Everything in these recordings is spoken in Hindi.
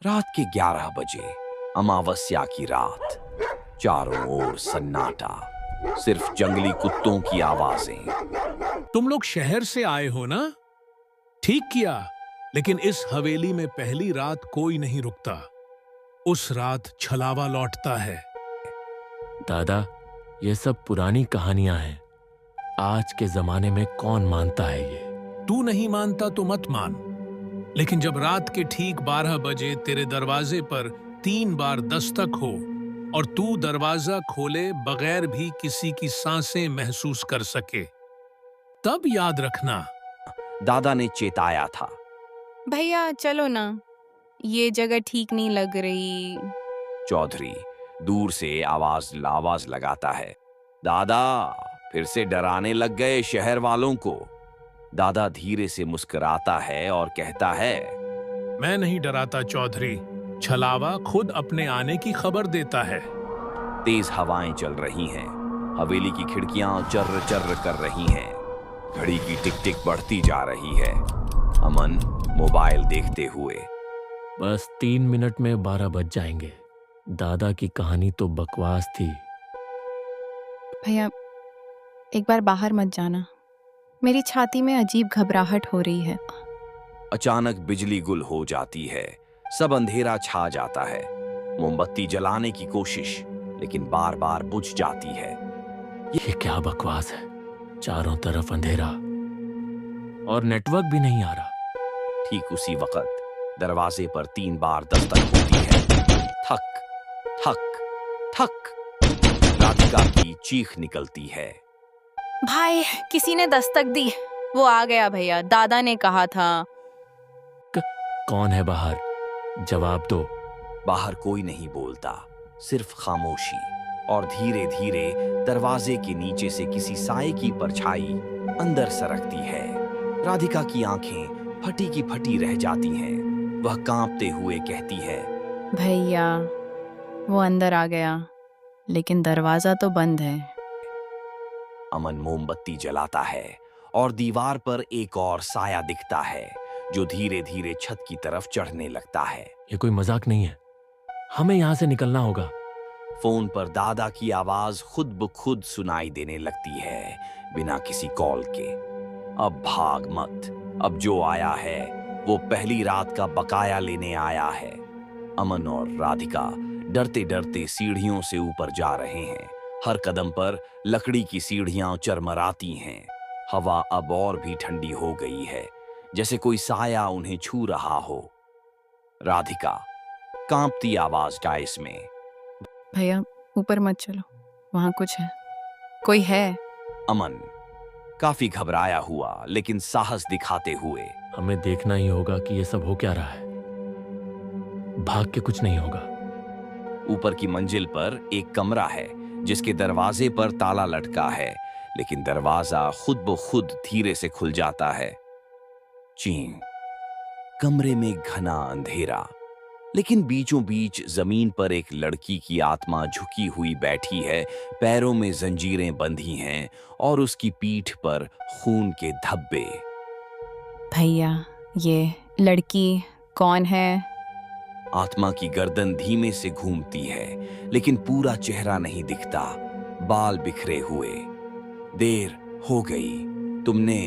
रात के 11 बजे, अमावस्या की रात। चारों ओर सन्नाटा, सिर्फ जंगली कुत्तों की आवाजें। तुम लोग शहर से आए हो ना? ठीक किया, लेकिन इस हवेली में पहली रात कोई नहीं रुकता। उस रात छलावा लौटता है। दादा, ये सब पुरानी कहानियां हैं। आज के जमाने में कौन मानता है ये? तू नहीं मानता तो मत मान, लेकिन जब रात के ठीक 12 बजे तेरे दरवाजे पर 3 बार दस्तक हो और तू दरवाजा खोले बगैर भी किसी की सांसें महसूस कर सके, तब याद रखना। दादा ने चेताया था। भैया चलो ना, ये जगह ठीक नहीं लग रही। चौधरी दूर से आवाज लगाता है। दादा फिर से डराने लग गए शहर वालों को। दादा धीरे से मुस्कुराता है और कहता है, मैं नहीं डराता चौधरी, छलावा खुद अपने आने की खबर देता है। तेज हवाएं चल रही हैं, हवेली की खिड़कियां चर्र चर्र कर रही हैं, घड़ी की टिक टिक बढ़ती जा रही है। अमन मोबाइल देखते हुए, बस 3 मिनट में 12 बज जाएंगे। दादा की कहानी तो बकवास थी। भैया एक बार बाहर मत जाना, मेरी छाती में अजीब घबराहट हो रही है। अचानक बिजली गुल हो जाती है, सब अंधेरा छा जाता है। मोमबत्ती जलाने की कोशिश, लेकिन बार बार बुझ जाती है। ये क्या बकवास है? चारों तरफ अंधेरा और नेटवर्क भी नहीं आ रहा। ठीक उसी वक्त दरवाजे पर 3 बार दस्तक होती है। ठक ठक ठक। राधिका की चीख निकलती है। भाई किसी ने दस्तक दी, वो आ गया भैया, दादा ने कहा था। कौन है बाहर? जवाब दो। बाहर कोई नहीं बोलता, सिर्फ खामोशी, और धीरे धीरे दरवाजे के नीचे से किसी साए की परछाई अंदर सरकती है। राधिका की आंखें फटी की फटी रह जाती हैं। वह कांपते हुए कहती है, भैया वो अंदर आ गया, लेकिन दरवाजा तो बंद है। अमन मोमबत्ती जलाता है और दीवार पर एक और साया दिखता है, जो धीरे धीरे छत की तरफ चढ़ने लगता है। ये कोई मजाक नहीं है, हमें यहाँ से निकलना होगा। फोन पर दादा की आवाज खुद ब खुद सुनाई देने लगती है, बिना किसी कॉल के। अब भाग मत, अब जो आया है वो पहली रात का बकाया लेने आया है। अमन और राधिका डरते डरते सीढ़ियों से ऊपर जा रहे हैं। हर कदम पर लकड़ी की सीढ़ियां चरमराती हैं। हवा अब और भी ठंडी हो गई है, जैसे कोई साया उन्हें छू रहा हो। राधिका कांपती आवाज का इसमें, भैया ऊपर मत चलो, वहां कुछ है, कोई है। अमन काफी घबराया हुआ लेकिन साहस दिखाते हुए, हमें देखना ही होगा कि ये सब हो क्या रहा है। भाग के कुछ नहीं होगा। ऊपर की मंजिल पर एक कमरा है, जिसके दरवाजे पर ताला लटका है, लेकिन दरवाजा खुद ब खुद धीरे से खुल जाता है। चीं। कमरे में घना अंधेरा, लेकिन बीचों बीच जमीन पर एक लड़की की आत्मा झुकी हुई बैठी है। पैरों में जंजीरें बंधी हैं और उसकी पीठ पर खून के धब्बे। भैया ये लड़की कौन है? आत्मा की गर्दन धीमे से घूमती है, लेकिन पूरा चेहरा नहीं दिखता, बाल बिखरे हुए। देर हो गई, तुमने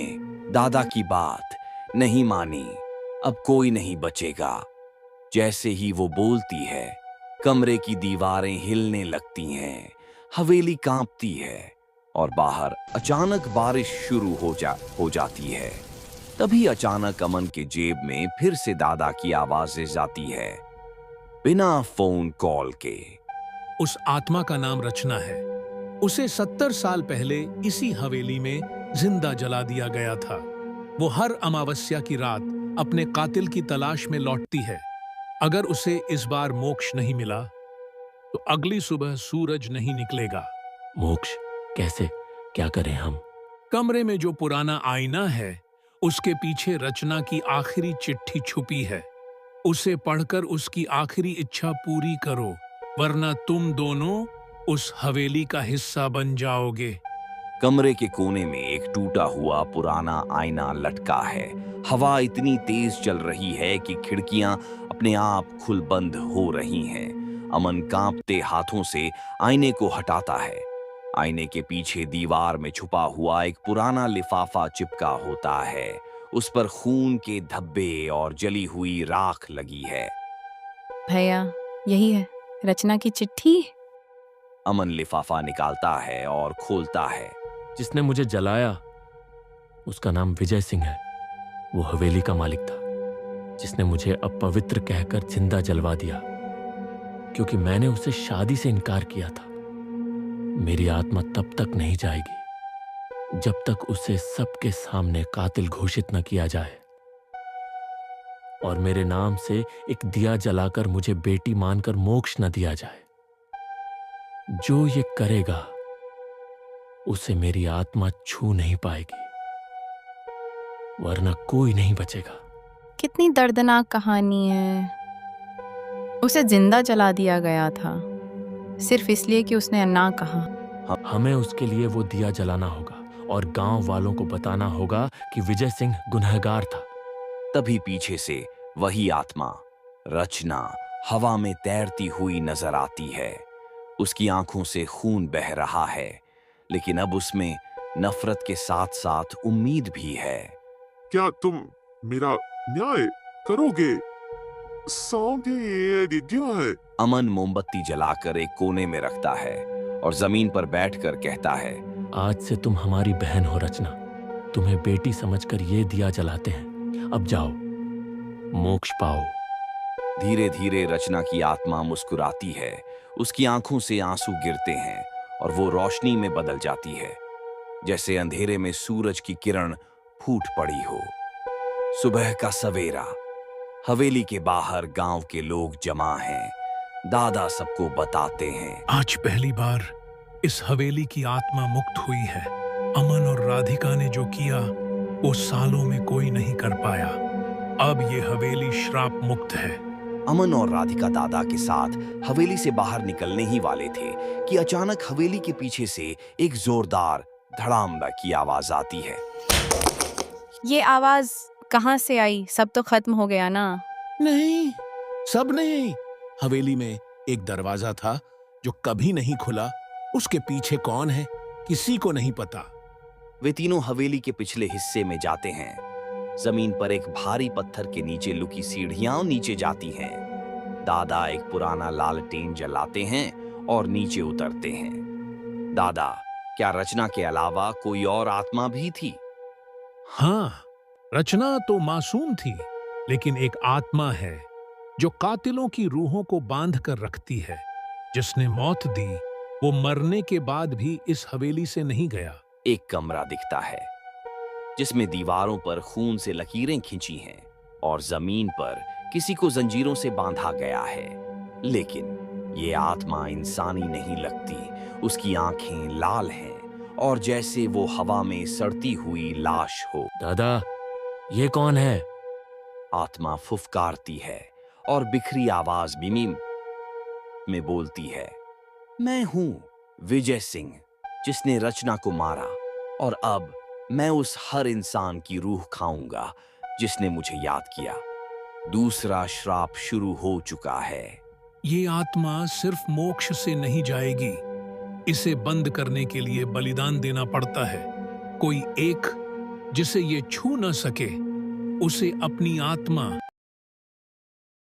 दादा की बात नहीं मानी, अब कोई नहीं बचेगा। जैसे ही वो बोलती है, कमरे की दीवारें हिलने लगती हैं, हवेली कांपती है और बाहर अचानक बारिश शुरू हो जाती है। तभी अचानक अमन के जेब में फिर से दादा की आवाजें जाती है, बिना फोन कॉल के। उस आत्मा का नाम रचना है। उसे 70 साल पहले इसी हवेली में जिंदा जला दिया गया था। वो हर अमावस्या की रात अपने कातिल की तलाश में लौटती है। अगर उसे इस बार मोक्ष नहीं मिला, तो अगली सुबह सूरज नहीं निकलेगा। मोक्ष कैसे? क्या करें हम? कमरे में जो पुराना आईना है, उसके पीछे रचना की आखिरी चिट्ठी छुपी है। उसे पढ़कर उसकी आखिरी इच्छा पूरी करो, वरना तुम दोनों उस हवेली का हिस्सा बन जाओगे। कमरे के कोने में एक टूटा हुआ पुराना आईना लटका है। हवा इतनी तेज चल रही है कि खिड़कियां अपने आप खुल बंद हो रही हैं। अमन कांपते हाथों से आईने को हटाता है। आईने के पीछे दीवार में छुपा हुआ एक पुराना लिफाफा चिपका होता है। उस पर खून के धब्बे और जली हुई राख लगी है। भैया, यही है रचना की चिट्ठी। अमन लिफाफा निकालता है और खोलता है। जिसने मुझे जलाया उसका नाम विजय सिंह है। वो हवेली का मालिक था जिसने मुझे अपवित्र कहकर जिंदा जलवा दिया क्योंकि मैंने उसे शादी से इनकार किया था। मेरी आत्मा तब तक नहीं जाएगी जब तक उसे सबके सामने कातिल घोषित न किया जाए और मेरे नाम से एक दिया जलाकर मुझे बेटी मानकर मोक्ष न दिया जाए। जो ये करेगा उसे मेरी आत्मा छू नहीं पाएगी, वरना कोई नहीं बचेगा। कितनी दर्दनाक कहानी है। उसे जिंदा जला दिया गया था सिर्फ इसलिए कि उसने ना कहा। हमें उसके लिए वो दिया जलाना होगा और गांव वालों को बताना होगा कि विजय सिंह गुनहगार था। तभी पीछे से वही आत्मा रचना हवा में तैरती हुई नजर आती है। उसकी आंखों से खून बह रहा है, लेकिन अब उसमें नफरत के साथ साथ उम्मीद भी है। क्या तुम मेरा न्याय करोगे? है। अमन मोमबत्ती जलाकर एक कोने में रखता है और जमीन पर बैठकर कहता है, आज से तुम हमारी बहन हो रचना। तुम्हें बेटी समझकर ये दिया जलाते हैं। अब जाओ, मोक्ष पाओ। धीरे धीरे रचना की आत्मा मुस्कुराती है। उसकी आंखों से आंसू गिरते हैं और वो रोशनी में बदल जाती है, जैसे अंधेरे में सूरज की किरण फूट पड़ी हो। सुबह का सवेरा। हवेली के बाहर गांव के लोग जमा हैं। दादा सबको बताते हैं, आज पहली बार इस हवेली की आत्मा मुक्त हुई है। अमन और राधिका ने जो किया वो सालों में कोई नहीं कर पाया। अब ये हवेली श्राप मुक्त है। अमन और राधिका दादा के साथ हवेली से बाहर निकलने ही वाले थे कि अचानक हवेली के पीछे से एक जोरदार धड़ाम की आवाज आती है। ये आवाज कहाँ से आई? सब तो खत्म हो गया ना? नहीं, सब नहीं। हवेली में एक दरवाजा था जो कभी नहीं खुला। उसके पीछे कौन है किसी को नहीं पता। वे तीनों हवेली के पिछले हिस्से में जाते हैं। जमीन पर एक भारी पत्थर के नीचे लुकी सीढ़ियां नीचे जाती हैं। दादा एक पुराना लालटेन जलाते हैं और नीचे उतरते हैं। दादा, क्या रचना के अलावा कोई और आत्मा भी थी? हाँ, रचना तो मासूम थी, लेकिन एक आत्मा है जो कातिलों की रूहों को बांध कर रखती है। जिसने मौत दी वो मरने के बाद भी इस हवेली से नहीं गया। एक कमरा दिखता है जिसमें दीवारों पर खून से लकीरें खींची हैं और जमीन पर किसी को जंजीरों से बांधा गया है। लेकिन ये आत्मा इंसानी नहीं लगती। उसकी आंखें लाल हैं और जैसे वो हवा में सड़ती हुई लाश हो। दादा, ये कौन है? आत्मा फुफकारती है और बिखरी आवाज में बोलती है, मैं हूं विजय सिंह, जिसने रचना को मारा, और अब मैं उस हर इंसान की रूह खाऊंगा जिसने मुझे याद किया। दूसरा श्राप शुरू हो चुका है। ये आत्मा सिर्फ मोक्ष से नहीं जाएगी, इसे बंद करने के लिए बलिदान देना पड़ता है। कोई एक जिसे ये छू न सके उसे अपनी आत्मा